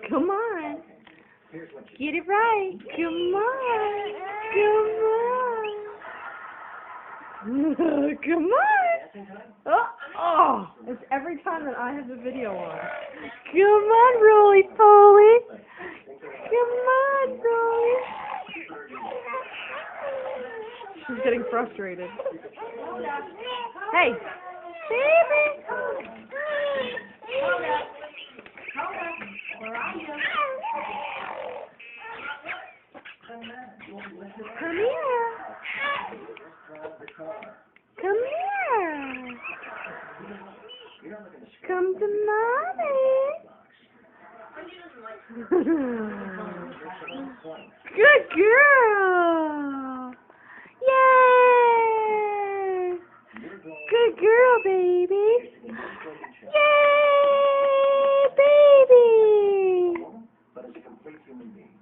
Come on. Get it right. Come on. Come on. Come on. Oh, it's every time that I have the video on. Come on, Roly Poly. Come on, Roly. She's getting frustrated. Hey, baby. Come here. Come here. Come to mommy. Good girl.